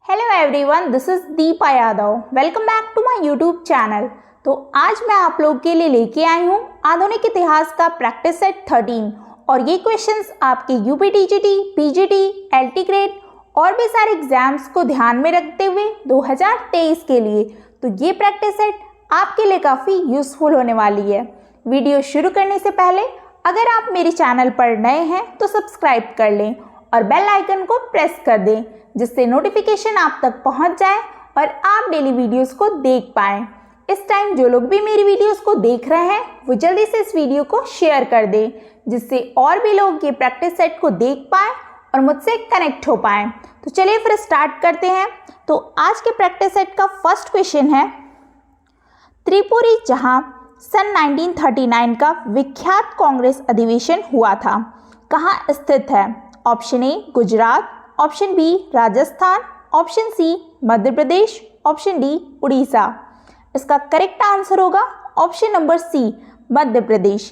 Hello everyone, this is Deepa Yadav. Welcome back to my YouTube channel. तो आज मैं आप लोग के लिए लेके आई हूँ आधुनिक इतिहास का प्रैक्टिस सेट 13 और ये क्वेश्चंस आपके UP TGT, PGT, LT grade और भी सारे एग्जाम्स को ध्यान में रखते हुए 2023 के लिए। तो ये प्रैक्टिस सेट आपके लिए काफ़ी यूजफुल होने वाली है। वीडियो शुरू करने से पहले अगर आप मेरे चैनल पर नए हैं तो सब्सक्राइब कर लें और बेल आइकन को प्रेस कर दें, जिससे नोटिफिकेशन आप तक पहुंच जाए और आप डेली वीडियोस को देख पाएं। इस टाइम जो लोग भी मेरी वीडियोस को देख रहे हैं वो जल्दी से इस वीडियो को शेयर कर दें, जिससे और भी लोग ये प्रैक्टिस सेट को देख पाएं और मुझसे कनेक्ट हो पाएं। तो चलिए फिर स्टार्ट करते हैं। तो आज के प्रैक्टिस सेट का फर्स्ट क्वेश्चन है, त्रिपुरी जहां सन 1939 का विख्यात कांग्रेस अधिवेशन हुआ था, कहाँ स्थित है? Option A Gujarat, option B Rajasthan, option C Madhya Pradesh, option D Orissa. इसका करेक्ट आंसर होगा option number C Madhya Pradesh.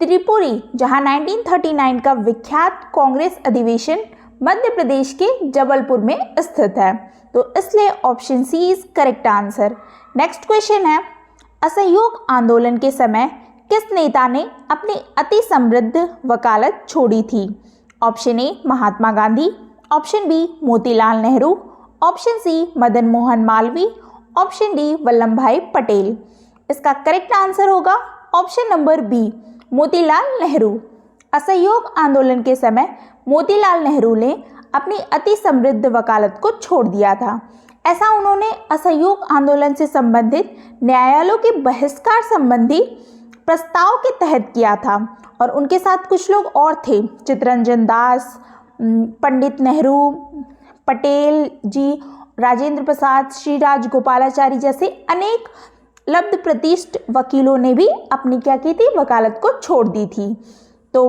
Tripuri जहां 1939 का विख्यात कांग्रेस अधिवेशन मध्य प्रदेश के जबलपुर में स्थित है, तो इसलिए option C is correct answer. Next question है, असहयोग आंदोलन के समय किस नेता ने अपनी अति समृद्ध वकालत छोड़ी थी? Option A Mahatma Gandhi, option B Motilal Nehru, option C Madan Mohan Malaviya, option D Vallabh भाई पटेल। इसका करेक्ट आंसर होगा option number B Motilal Nehru. असहयोग आंदोलन के समय मोतीलाल नेहरू ने अपनी अति समृद्ध वकालत को छोड़ दिया था। ऐसा उन्होंने असहयोग आंदोलन से संबंधित न्यायालयों के बहिष्कार संबंधी प्रस्ताव के तहत किया था और उनके साथ कुछ लोग और थे, चित्तरंजन दास, पंडित नेहरू, पटेल जी, राजेंद्र प्रसाद, श्री राजगोपालाचारी जैसे अनेक लब्ध प्रतिष्ठ वकीलों ने भी अपनी क्या की थी, वकालत को छोड़ दी थी। तो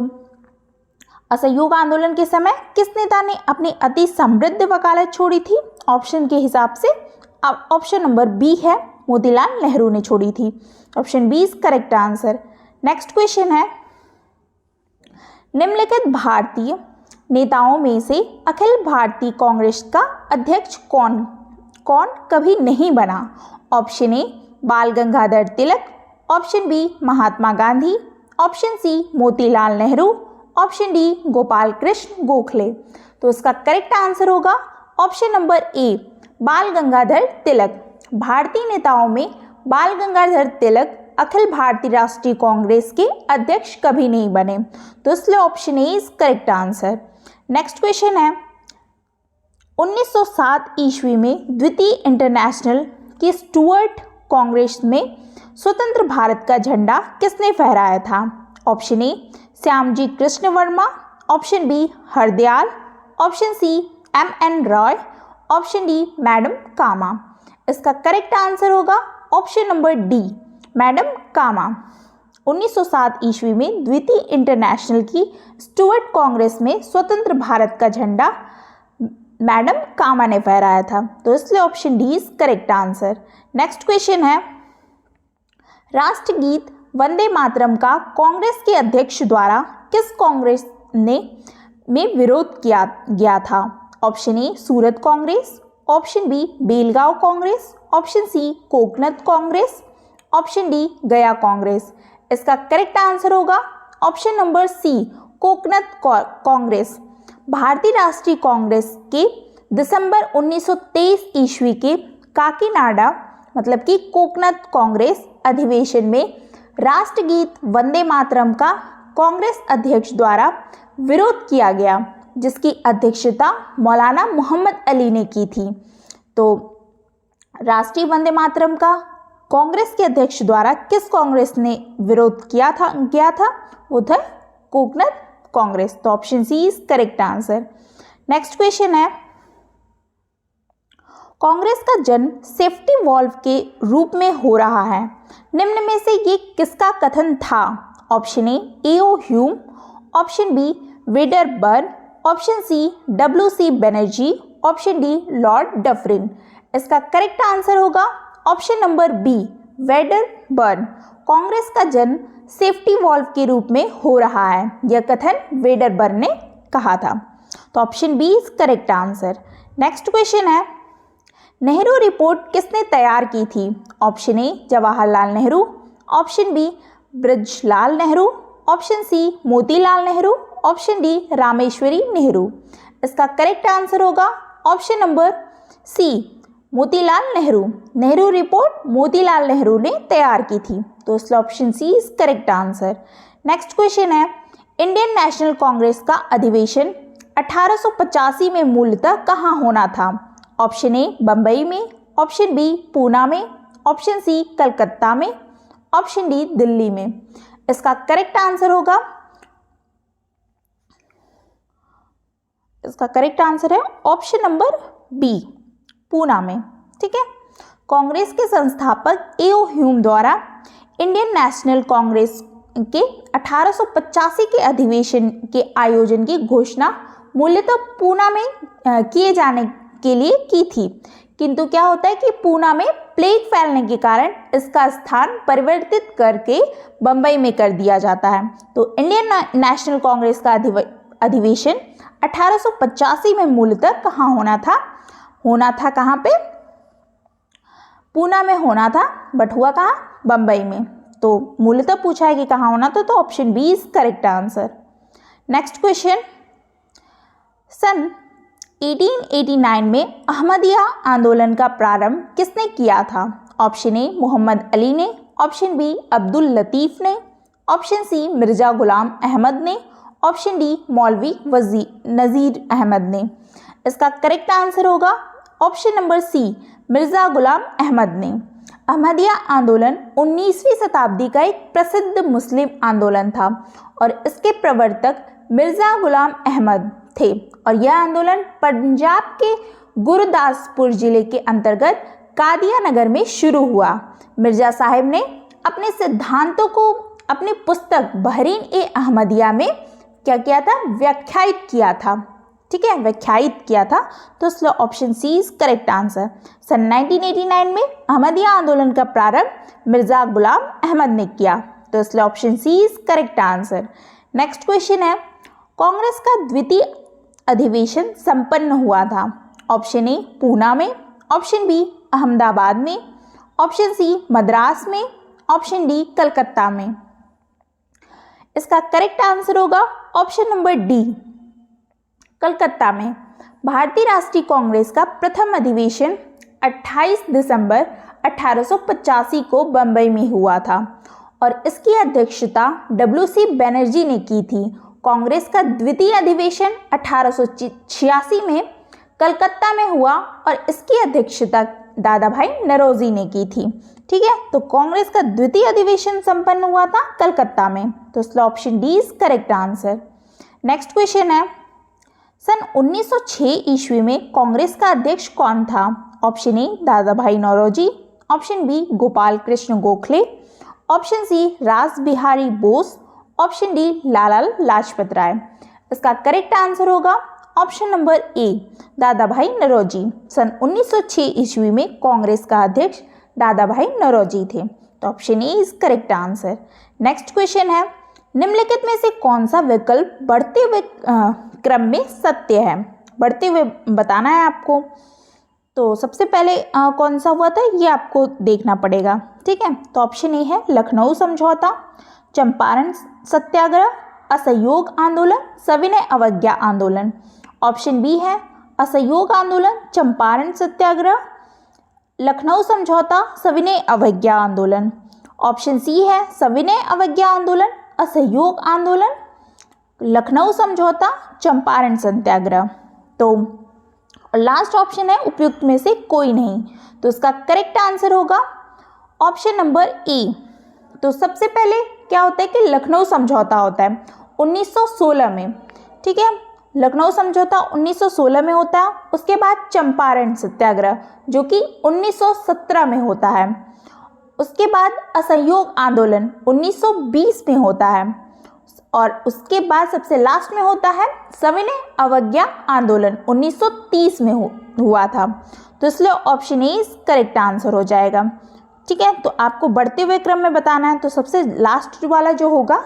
असहयोग आंदोलन के समय किस नेता ने अपनी अति समृद्ध वकालत छोड़ी थी? ऑप्शन के हिसाब से अब ऑप्शन नंबर बी है, मोतीलाल नेहरू ने छोड़ी थी। Option B is correct answer. Next question है, निम्नलिखित भारतीय नेताओं में से अखिल भारतीय कांग्रेस का अध्यक्ष कौन कभी नहीं बना? Option A Bal Gangadhar Tilak, option B Mahatma Gandhi, option C Motilal Nehru, option D Gopal Krishna Gokhale. तो इसका करेक्ट आंसर होगा option number A Bal Gangadhar तिलक। भारतीय नेताओं में बाल गंगाधर तिलक अखिल भारतीय राष्ट्रीय कांग्रेस के अध्यक्ष कभी नहीं बने, तो इसलिए option A is correct answer. Next question है, 1907 ईस्वी में द्वितीय इंटरनेशनल की स्टुअर्ट कांग्रेस में स्वतंत्र भारत का झंडा किसने फहराया था? Option A Shyamji Krishna Varma, option B Hardayal, option C M N. Roy, option D madam Cama. इसका करेक्ट आंसर होगा option number D madam Cama. 1907 ईस्वी में द्वितीय इंटरनेशनल की स्टुअर्ट कांग्रेस में स्वतंत्र भारत का झंडा मैडम कामा ने फहराया था, तो इसलिए option D is correct answer. Next question है, राष्ट्रगीत वंदे मातरम का कांग्रेस के अध्यक्ष द्वारा किस कांग्रेस में विरोध किया गया था? Option A Surat Congress, option B Belgaum Congress, option C Cocanada Congress, option D Gaya Congress. इसका करेक्ट आंसर होगा option number C Cocanada Congress. भारतीय राष्ट्रीय कांग्रेस के दिसंबर 1923 ईस्वी के काकीनाडा मतलब कि कोकनत कांग्रेस अधिवेशन में राष्ट्रगीत वंदे मातरम का कांग्रेस अध्यक्ष द्वारा विरोध किया गया, जिसकी अध्यक्षता मौलाना मोहम्मद अली ने की थी। तो राष्ट्रीय वंदे मातरम का कांग्रेस के अध्यक्ष द्वारा किस कांग्रेस ने विरोध किया था वो था कोकनत कांग्रेस, तो option C is correct answer. Next question है, कांग्रेस का जन्म सेफ्टी वॉल्व के रूप में हो रहा है, निम्न में से ये किसका कथन था? Option A A O. Hume, option B Wedderburn, option C W C. Bonnerjee, option D lord Dufferin. इसका करेक्ट आंसर होगा option number B Wedderburn. Congress का जन्म सेफ्टी वॉल्व के रूप में हो रहा है, यह कथन वेडरबर्न ने कहा था, तो option B is correct answer. Next question है, नेहरू रिपोर्ट किसने तैयार की थी? Option A Jawaharlal Nehru, option B Brajlal Nehru, option C Motilal Nehru, option D Rameshwari Nehru. इसका करेक्ट आंसर होगा option number C Motilal Nehru. Nehru report Motilal Nehru ने तैयार की थी, तो इसलिए option C is correct answer. Next question है, इंडियन नेशनल कांग्रेस का अधिवेशन 1885 में मूलतः कहाँ होना था? ऑप्शन ए बंबई में, ऑप्शन बी पूना में, ऑप्शन सी कलकत्ता में, ऑप्शन डी दिल्ली में। इसका करेक्ट आंसर होगा, इसका करेक्ट आंसर है ऑप्शन नंबर बी पूना में। ठीक है, कांग्रेस के संस्थापक ए.ओ. ह्यूम द्वारा इंडियन नेशनल कांग्रेस के 1885 के अधिवेशन के आयोजन की घोषणा मूलतः पूना में किए जाने के लिए की थी, किंतु क्या होता है कि पूना में प्लेग फैलने के कारण इसका स्थान परिवर्तित करके बंबई में कर दिया जाता है। तो इंडियन नेशनल कांग्रेस का अधिवेशन 1885 में मूलतः कहाँ होना था? होना था कहाँ पे? पूना में होना था, बट हुआ कहाँ? बंबई में। तो मूलतः पूछा है कि कहाँ होना था, तो option B is correct answer. Next question, सन 1889 में अहमदिया आंदोलन का प्रारंभ किसने किया था? ऑप्शन ए मोहम्मद अली ने, ऑप्शन बी अब्दुल लतीफ़ ने, ऑप्शन सी मिर्ज़ा गुलाम अहमद ने, ऑप्शन डी मौलवी नज़ीर अहमद ने। इसका करेक्ट आंसर होगा ऑप्शन नंबर सी मिर्ज़ा गुलाम अहमद ने। अहमदिया आंदोलन 19वीं शताब्दी का एक प्रसिद्ध मुस्लिम आंदोलन था और इसके प्रवर्तक मिर्ज़ा गुलाम अहमद थे और यह आंदोलन पंजाब के गुरदासपुर जिले के अंतर्गत कादिया नगर में शुरू हुआ। मिर्ज़ा साहब ने अपने सिद्धांतों को अपनी पुस्तक बहरीन ए अहमदिया में क्या किया था? व्याख्यायित किया था। ठीक है, व्याख्यायित किया था, तो इसलिए option C is correct answer. सन 1989 में अहमदिया आंदोलन का प्रारंभ मिर्ज़ा गुलाम अहमद ने किया, तो इसलिए option C is correct answer. Next question है, कांग्रेस का द्वितीय अधिवेशन संपन्न हुआ था। ऑप्शन ए पूना में, ऑप्शन बी अहमदाबाद में, ऑप्शन सी मद्रास में, ऑप्शन डी कलकत्ता में। इसका करेक्ट आंसर होगा ऑप्शन नंबर डी कलकत्ता में। भारतीय राष्ट्रीय कांग्रेस का प्रथम अधिवेशन 28 दिसंबर 1885 को बंबई में हुआ था और इसकी अध्यक्षता WC बनर्जी ने की थी। कांग्रेस का द्वितीय अधिवेशन 1886 में कलकत्ता में हुआ और इसकी अध्यक्षता दादा भाई नौरोजी ने की थी। ठीक है, तो कांग्रेस का द्वितीय अधिवेशन संपन्न हुआ था कलकत्ता में, तो इसलिए option D is correct answer. Next question है, सन 1906 ईस्वी में कांग्रेस का अध्यक्ष कौन था? ऑप्शन ए दादा भाई Naoroji, option B Gopal Krishna Gokhale, option C Ras Bihari Bose, option D Lala Lajpat Rai. इसका करेक्ट आंसर होगा ऑप्शन नंबर ए दादा भाई नौरोजी। सन 1906 ईस्वी में कांग्रेस का अध्यक्ष दादा भाई नौरोजी थे, तो option A is correct answer. Next question है, निम्नलिखित में से कौन सा विकल्प बढ़ते हुए क्रम में सत्य है? बढ़ते हुए बताना है आपको, तो सबसे पहले कौन सा हुआ था ये आपको देखना पड़ेगा। ठीक है, तो ऑप्शन ए है लखनऊ समझौता, चंपारण सत्याग्रह, असहयोग आंदोलन, सविनय अवज्ञा आंदोलन। ऑप्शन बी है असहयोग आंदोलन, चंपारण सत्याग्रह, लखनऊ समझौता, सविनय अवज्ञा आंदोलन। ऑप्शन सी है सविनय अवज्ञा आंदोलन, असहयोग आंदोलन, लखनऊ समझौता, चंपारण सत्याग्रह। तो लास्ट ऑप्शन है उपयुक्त में से कोई नहीं, तो इसका करेक्ट आंसर होगा ऑप्शन नंबर ए। तो सबसे पहले क्या होता है कि लखनऊ समझौता होता है 1916 में। ठीक है, लखनऊ समझौता 1916 में होता है। उसके बाद चंपारण सत्याग्रह जो कि 1917 में होता है। उसके बाद असहयोग आंदोलन 1920 में होता है और उसके बाद सबसे लास्ट में होता है सविनय अवज्ञा आंदोलन 1930 में हुआ था। तो इसलिए ऑप्शन ए करेक्ट आंसर हो जाएगा। ठीक है, तो आपको बढ़ते हुए क्रम में बताना है, तो सबसे लास्ट वाला जो होगा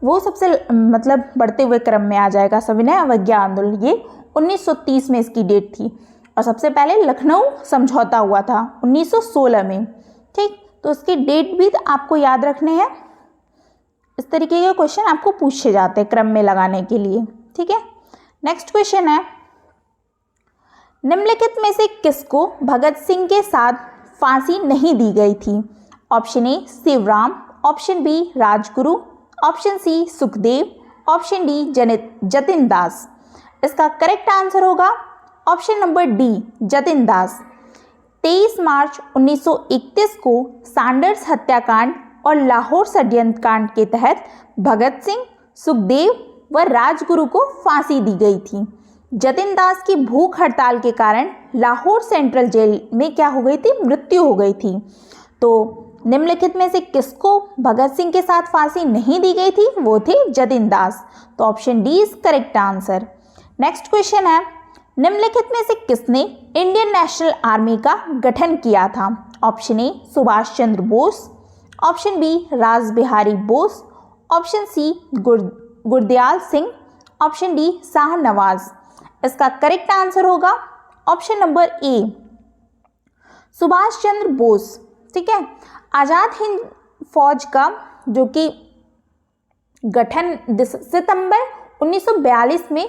वो सबसे बढ़ते हुए क्रम में आ जाएगा। सविनय अवज्ञा आंदोलन ये 1930 में इसकी डेट थी और सबसे पहले लखनऊ समझौता हुआ था 1916 में। ठीक, तो उसकी डेट भी आपको याद रखने हैं। इस तरीके के क्वेश्चन आपको पूछे जाते हैं क्रम में लगाने के लिए। ठीक है, नेक्स्ट क्वेश्चन है, निम्नलिखित में से किसको भगत सिंह के साथ फांसी नहीं दी गई थी? Option A Shivram, option B Rajguru, option C Sukhdev, option D Jatin Das. इसका करेक्ट आंसर होगा option number D Jatin Das. 23 मार्च 1931 को सैंडर्स हत्याकांड और लाहौर षड्यंत्र कांड के तहत भगत सिंह, सुखदेव व राजगुरु को फांसी दी गई थी। जतिन दास की भूख हड़ताल के कारण लाहौर सेंट्रल जेल में क्या हो गई थी? मृत्यु हो गई थी। तो निम्नलिखित में से किसको भगत सिंह के साथ फांसी नहीं दी गई थी? वो थे जतिन दास। तो option D is correct answer. Next question है, निम्नलिखित में से किसने इंडियन नेशनल आर्मी का गठन किया था? Option A Subhash Chandra Bose, option B Ras Bihari Bose, option C Gurdayal Singh, option D Shah Nawaz. इसका करेक्ट आंसर होगा option number A Subhash Chandra Bose. ठीक है, आज़ाद हिंद फौज का जो कि गठन सितंबर 1942 में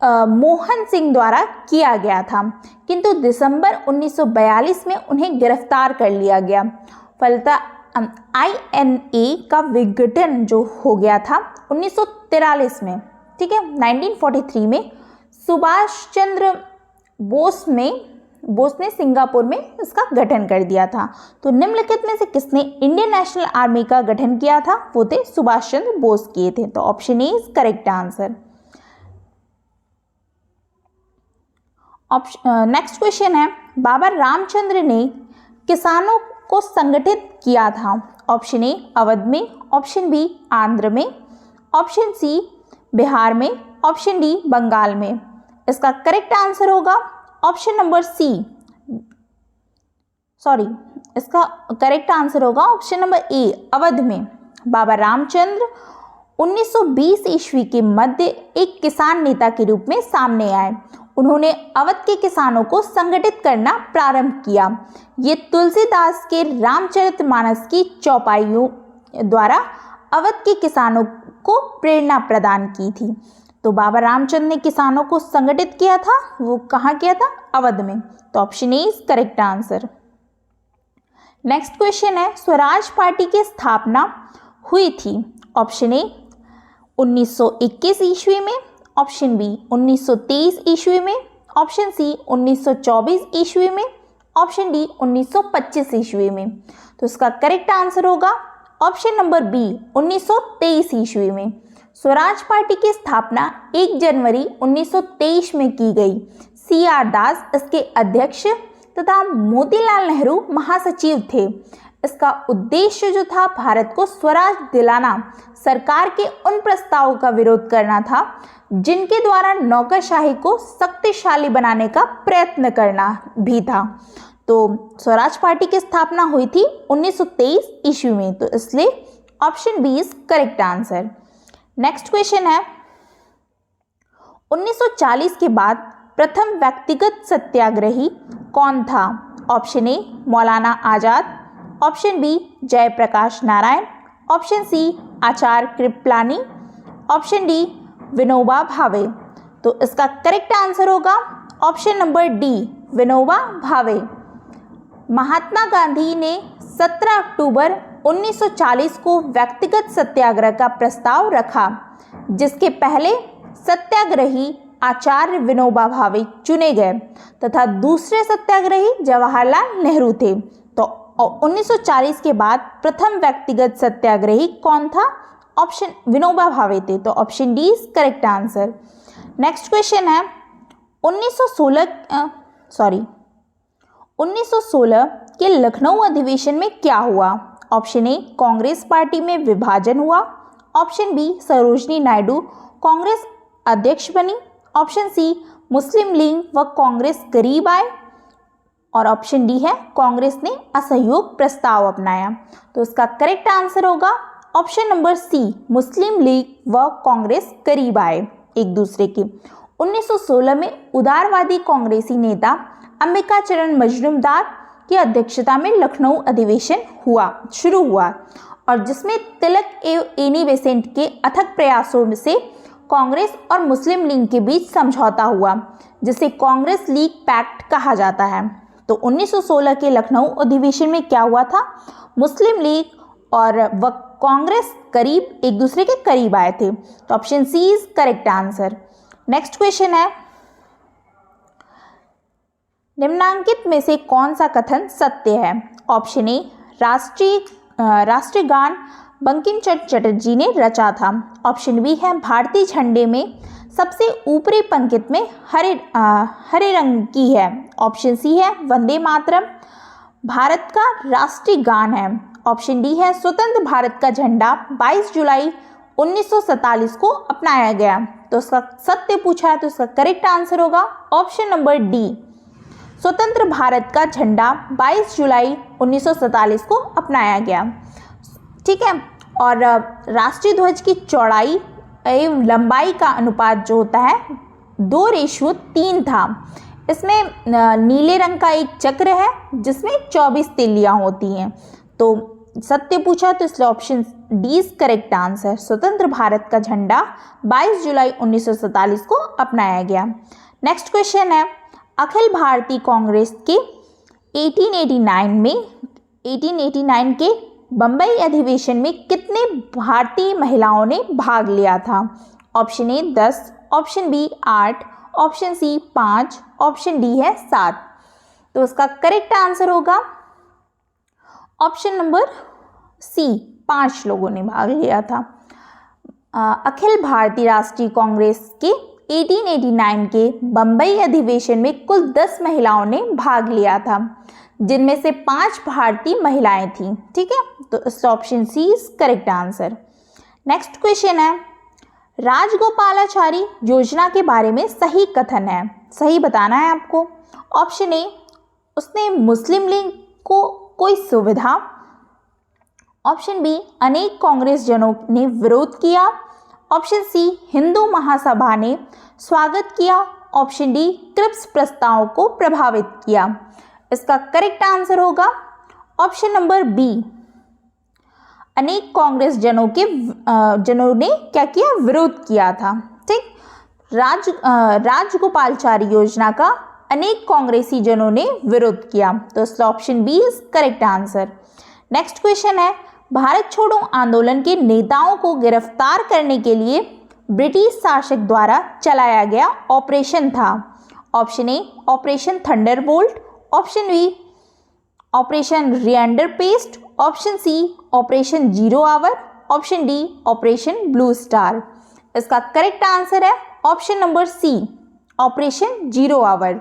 मोहन सिंह द्वारा किया गया था, किंतु दिसंबर 1942 में उन्हें गिरफ्तार कर लिया गया। फलतः INA का विघटन जो हो गया था 1943 में। ठीक है, 1943 में सुभाष चंद्र बोस ने सिंगापुर में इसका गठन कर दिया था। तो निम्नलिखित में से किसने इंडियन नेशनल आर्मी का गठन किया था? वो थे सुभाष चंद्र बोस किए थे। तो option A is correct answer. Next question है, बाबा रामचंद्र ने किसानों को संगठित किया था? ऑप्शन ए अवध में, ऑप्शन बी आंध्र में, ऑप्शन सी बिहार में, ऑप्शन डी बंगाल में। इसका करेक्ट आंसर होगा ऑप्शन नंबर सी, इसका करेक्ट आंसर होगा ऑप्शन नंबर ए अवध में। बाबा रामचंद्र 1920 ईस्वी के मध्य एक किसान नेता के रूप में सामने आए। उन्होंने अवध के किसानों को संगठित करना प्रारंभ किया। ये तुलसीदास के रामचरितमानस की चौपाइयों द्वारा अवध के किसानों को प्रेरणा प्रदान की थी। तो बाबा रामचंद्र ने किसानों को संगठित किया था, वो कहाँ किया था? अवध में। तो option A is correct answer. Next question है, स्वराज पार्टी की स्थापना हुई थी? ऑप्शन ए 1921 ईस्वी में, ऑप्शन बी 1923 ईस्वी में, ऑप्शन सी 1924 ईस्वी में, ऑप्शन डी 1925 ईस्वी में। तो इसका करेक्ट आंसर होगा ऑप्शन नंबर बी 1923 ईस्वी में। स्वराज पार्टी की स्थापना 1 जनवरी 1923 में की गई। CR दास इसके अध्यक्ष तथा मोतीलाल नेहरू महासचिव थे। इसका उद्देश्य जो था भारत को स्वराज दिलाना, सरकार के उन प्रस्तावों का विरोध करना था जिनके द्वारा नौकरशाही को शक्तिशाली बनाने का प्रयत्न करना भी था। तो स्वराज पार्टी की स्थापना हुई थी 1923 ईस्वी में। तो इसलिए option B is correct answer. Next question है, 1940 के बाद प्रथम व्यक्तिगत सत्याग्रही कौन था? Option A Maulana Azad, option B Jayaprakash Narayan, option C Acharya Kripalani, option D Vinoba Bhave. तो इसका करेक्ट आंसर होगा option number D Vinoba Bhave. Mahatma Gandhi ने 17 अक्टूबर 1940 को व्यक्तिगत सत्याग्रह का प्रस्ताव रखा, जिसके पहले सत्याग्रही आचार्य विनोबा भावे चुने गए तथा दूसरे सत्याग्रही जवाहरलाल नेहरू थे। तो 1940 के बाद प्रथम व्यक्तिगत सत्याग्रही कौन था? ऑप्शन विनोबा भावे थे। तो option D is correct answer. Next question है, 1916 के लखनऊ अधिवेशन में क्या हुआ? ऑप्शन ए कांग्रेस पार्टी में विभाजन हुआ, ऑप्शन बी सरोजनी नायडू कांग्रेस अध्यक्ष बनी, ऑप्शन सी मुस्लिम लीग व कांग्रेस करीब आए, और ऑप्शन डी है कांग्रेस ने असहयोग प्रस्ताव अपनाया। तो इसका करेक्ट आंसर होगा ऑप्शन नंबर सी मुस्लिम लीग व कांग्रेस करीब आए एक दूसरे के। 1916 में उदारवादी कांग्रेसी नेता अंबिका चरण मजूमदार की अध्यक्षता में लखनऊ अधिवेशन शुरू हुआ और जिसमें तिलक एवं एनी बेसेंट के अथक प्रयासों से कांग्रेस और मुस्लिम लीग के बीच समझौता हुआ, जिसे कांग्रेस लीग पैक्ट कहा जाता है। तो 1916 के लखनऊ अधिवेशन में क्या हुआ था, मुस्लिम लीग और कांग्रेस करीब एक दूसरे के करीब आए थे। तो option C is correct answer. Next question है, निम्नांकित में से कौन सा कथन सत्य है? ऑप्शन ए, राष्ट्रीय गान बंकिम चंद्र चटर्जी ने रचा था। ऑप्शन बी है, भारतीय झंडे में सबसे ऊपरी पंक्ति में हरे रंग की है। ऑप्शन सी है, वंदे मातरम भारत का राष्ट्रीय गान है। ऑप्शन डी है, स्वतंत्र भारत का झंडा 22 जुलाई 1947 को अपनाया गया। तो इसका सत्य पूछा है तो इसका करेक्ट आंसर होगा ऑप्शन नंबर डी, स्वतंत्र भारत का झंडा 22 जुलाई 1947 को अपनाया गया। ठीक है, और राष्ट्रीय ध्वज की चौड़ाई एवं लंबाई का अनुपात जो होता है 2:3 था। इसमें नीले रंग का एक चक्र है जिसमें 24 तिल्लियां होती हैं। तो सत्य पूछा तो इसलिए option D is correct answer, स्वतंत्र भारत का झंडा 22 जुलाई 1947 को अपनाया गया। नेक्स्ट क्वेश्चन है, अखिल भारतीय कांग्रेस के 1889 के बम्बई अधिवेशन में कितने भारतीय महिलाओं ने भाग लिया था? Option A 10, option B 8, option C 5, option D है 7। तो इसका करेक्ट आंसर होगा ऑप्शन नंबर सी, 5 लोगों ने भाग लिया था। अखिल भारतीय राष्ट्रीय कांग्रेस के 1889 के बम्बई अधिवेशन में कुल 10 महिलाओं ने भाग लिया था, जिनमें से 5 भारतीय महिलाएं थीं। ठीक है, तो इस option C is correct answer. Next question है, राजगोपालाचारी योजना के बारे में सही कथन है, सही बताना है आपको। ऑप्शन ए, उसने मुस्लिम लीग को कोई सुविधा। ऑप्शन बी, अनेक कांग्रेस जनों ने विरोध किया। ऑप्शन सी, हिंदू महासभा ने स्वागत किया। ऑप्शन डी, क्रिप्स प्रस्ताव को प्रभावित किया। इसका करेक्ट आंसर होगा ऑप्शन नंबर बी, अनेक कांग्रेस जनों ने क्या किया, विरोध किया था। ठीक, राजगोपालाचारी योजना का अनेक कांग्रेसी जनों ने विरोध किया। तो इसका option B is correct answer. Next question है, भारत छोड़ो आंदोलन के नेताओं को गिरफ्तार करने के लिए ब्रिटिश शासक द्वारा चलाया गया ऑपरेशन था। Option A, operation thunderbolt. Option B, operation रिएंडर पेस्ट। Option C, operation zero hour. Option D, operation blue star. इसका करेक्ट आंसर है option number C, operation zero hour.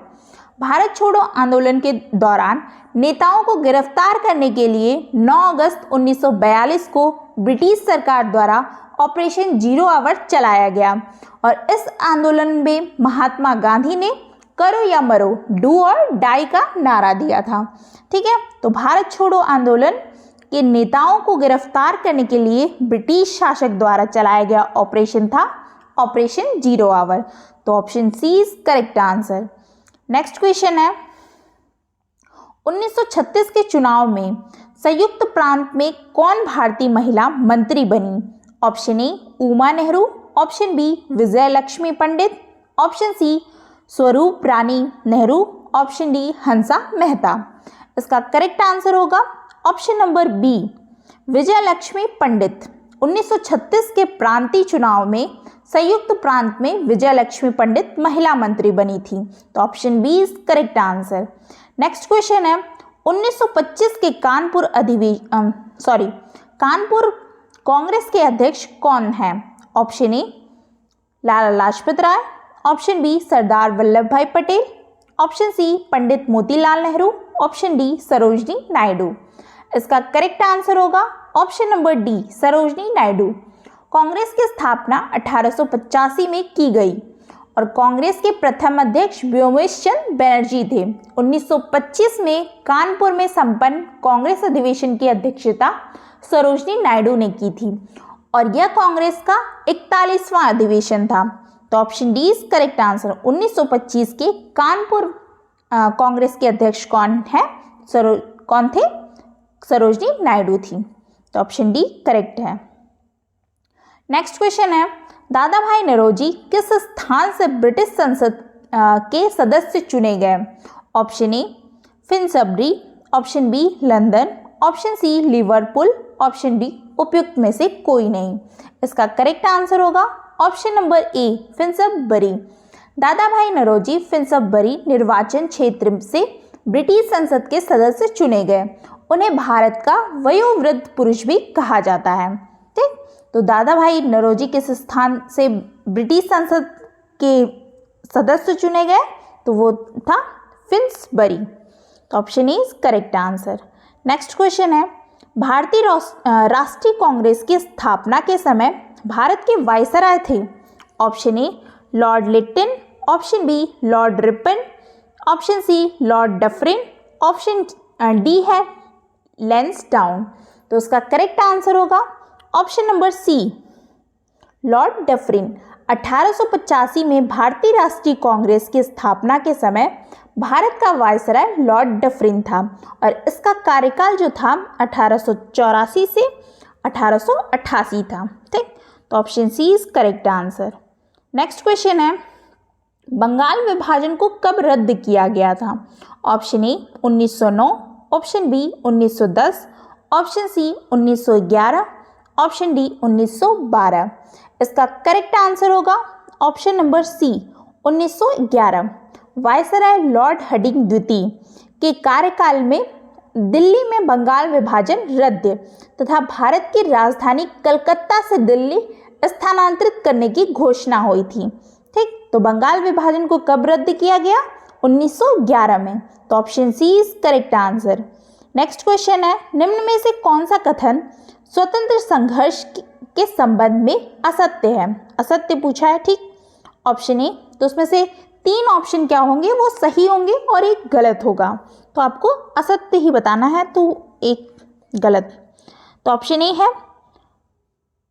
Bharat छोड़ो आंदोलन के दौरान नेताओं को गिरफ्तार करने के लिए 9 अगस्त 1942 को ब्रिटिश सरकार द्वारा ऑपरेशन जीरो आवर चलाया गया और इस आंदोलन में महात्मा गांधी ने करो या मरो, डू और डाई का नारा दिया था। ठीक है, तो भारत छोड़ो आंदोलन के नेताओं को गिरफ्तार करने के लिए ब्रिटिश शासक द्वारा चलाया गया ऑपरेशन था ऑपरेशन जीरो आवर। तो option C is correct answer. Next question है, 1936 के चुनाव में संयुक्त प्रांत में कौन भारतीय महिला मंत्री बनी? Option A, Uma Nehru. Option B, Vijay Lakshmi Pandit. Option C, Swarup Rani Nehru. Option D, Hansa Mehta. इसका करेक्ट आंसर होगा option number B, Vijay Lakshmi Pandit. 1936 के प्रांतीय चुनाव में संयुक्त प्रांत में विजय लक्ष्मी पंडित महिला मंत्री बनी थी। तो option B is correct answer. Next question है, 1925 के कानपुर कांग्रेस के अध्यक्ष कौन है? Option A, Lala Lajpat Rai. Option B, Sardar Vallabh भाई Patel. Option C, Pandit Motilal Nehru. Option D, Sarojini Naidu. इसका करेक्ट आंसर होगा option number D, Sarojini Naidu. Congress की स्थापना 1885 में की गई और कांग्रेस के प्रथम अध्यक्ष व्योमेश चंद्र बनर्जी थे। 1925 में कानपुर में संपन्न कांग्रेस अधिवेशन की अध्यक्षता सरोजनी नायडू ने की थी और यह कांग्रेस का 41वां अधिवेशन था। तो option D is correct answer. 1925 के कानपुर कांग्रेस के अध्यक्ष कौन है? कौन थे? सरोजनी नायडू थी। तो ऑप्शन डी करेक्ट है। नेक्स्ट क्वेश्चन है, दादा भाई नौरोजी किस स्थान से ब्रिटिश संसद के सदस्य चुने गए? Option A Finsbury, option B London, option C Liverpool, option D उपयुक्त में से कोई नहीं। इसका करेक्ट आंसर होगा option number A Finsbury. Dada भाई नौरोजी फिनसबरी निर्वाचन क्षेत्र से ब्रिटिश संसद के सदस्य चुने गए। उन्हें भारत का वयोवृद्ध पुरुष भी कहा जाता है। ठीक, तो दादा भाई नौरोजी किस स्थान से ब्रिटिश संसद के सदस्य चुने गए? तो वो था फिन्सबरी। तो option is correct answer. Next question है, भारतीय राष्ट्रीय कांग्रेस की स्थापना के समय भारत के वायसराय थे? Option A lord Lytton, option B lord Ripon, option C lord Dufferin, option D है लैंसडाउन। तो उसका करेक्ट आंसर होगा option number C lord Dufferin. 1885 में भारतीय राष्ट्रीय कांग्रेस की स्थापना के समय भारत का वायसराय लॉर्ड डफरिन था और इसका कार्यकाल जो था 1884 से 1888 था। ठीक, तो option C is correct answer. Next question है, बंगाल विभाजन को कब रद्द किया गया था? Option A 1909, option B 1910, option C 1911, option D 1912। इसका करेक्ट आंसर होगा option number C 1911। Viceroy lord Hardinge द्वितीय के कार्यकाल में दिल्ली में बंगाल विभाजन रद्द तथा भारत की राजधानी कलकत्ता से दिल्ली स्थानांतरित करने की घोषणा हुई थी। ठीक, तो बंगाल विभाजन को कब रद्द किया गया? 1911 में। तो option C is correct answer. Next question है, निम्न में से कौन सा कथन स्वतंत्र संघर्ष के संबंध में असत्य है? असत्य पूछा है। ठीक, ऑप्शन ए, तो उसमें से 3 ऑप्शन क्या होंगे? वो सही होंगे और एक गलत होगा। तो आपको असत्य ही बताना है, तो एक गलत। तो ऑप्शन ए है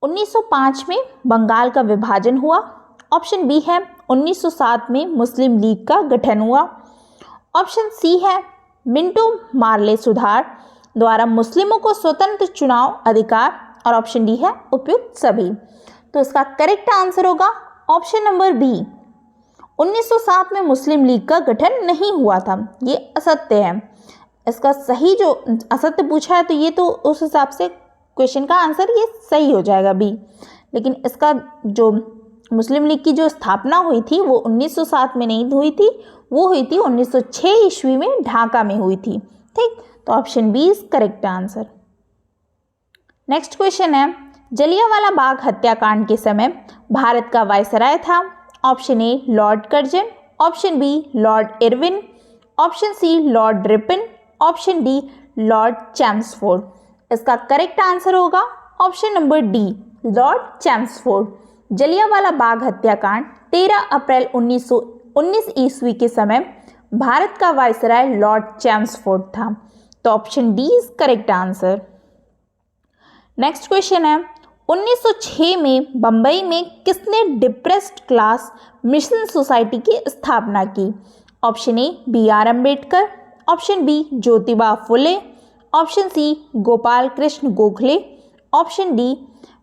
1905 में बंगाल का विभाजन हुआ। ऑप्शन बी है 1907 में मुस्लिम लीग का गठन हुआ। ऑप्शन सी है मिंटो मार्ले सुधार द्वारा मुस्लिमों को स्वतंत्र चुनाव अधिकार, और ऑप्शन डी है उपयुक्त सभी। तो इसका करेक्ट आंसर होगा ऑप्शन नंबर बी 1907 में मुस्लिम लीग का गठन नहीं हुआ था। ये असत्य है। इसका सही जो असत्य पूछा है तो ये तो उस हिसाब से क्वेश्चन का आंसर ये सही हो जाएगा बी। लेकिन इसका जो मुस्लिम लीग की जो स्थापना हुई थी वो 1907 में नहीं हुई थी, वो हुई थी 1906 ईस्वी में ढाका में हुई थी। ठीक, तो option B is correct answer. Next question है, जलियांवाला बाग हत्याकांड के समय भारत का वायसराय था? Option A lord Curzon, option B lord Irwin, option C lord Ripon, option D lord Chelmsford. इसका करेक्ट आंसर होगा option number D lord Chelmsford. Jallianwala Bagh हत्याकांड 13 अप्रैल 1919 ईस्वी के समय भारत का वायसराय लॉर्ड चैम्सफोर्ड था। तो option D is correct answer. Next question है, 1906 में बंबई में किसने डिप्रेस्ड क्लास मिशन सोसाइटी की स्थापना की? Option A B R Ambedkar, option B Jyotiba Phule, option C Gopal Krishna Gokhale, option D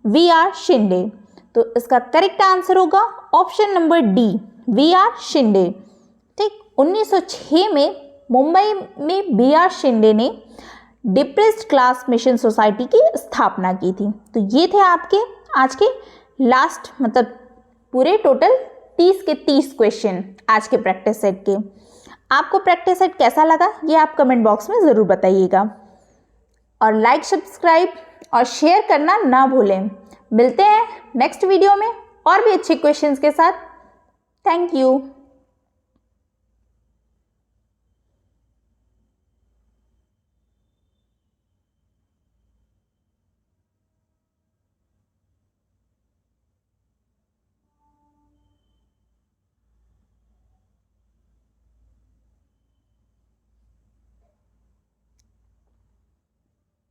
V R Shinde. तो इसका करेक्ट आंसर होगा option number D V R Shinde. ठीक, 1906 में मुंबई में बी आर शिंदे ने डिप्रेस्ड क्लास मिशन सोसाइटी की स्थापना की थी। तो ये थे आपके आज के लास्ट मतलब पूरे टोटल 30 के 30 क्वेश्चन आज के प्रैक्टिस सेट के। आपको प्रैक्टिस सेट कैसा लगा ये आप कमेंट बॉक्स में ज़रूर बताइएगा और लाइक, सब्सक्राइब और शेयर करना ना भूलें। मिलते हैं नेक्स्ट वीडियो में और भी अच्छे क्वेश्चंस के साथ। Thank you.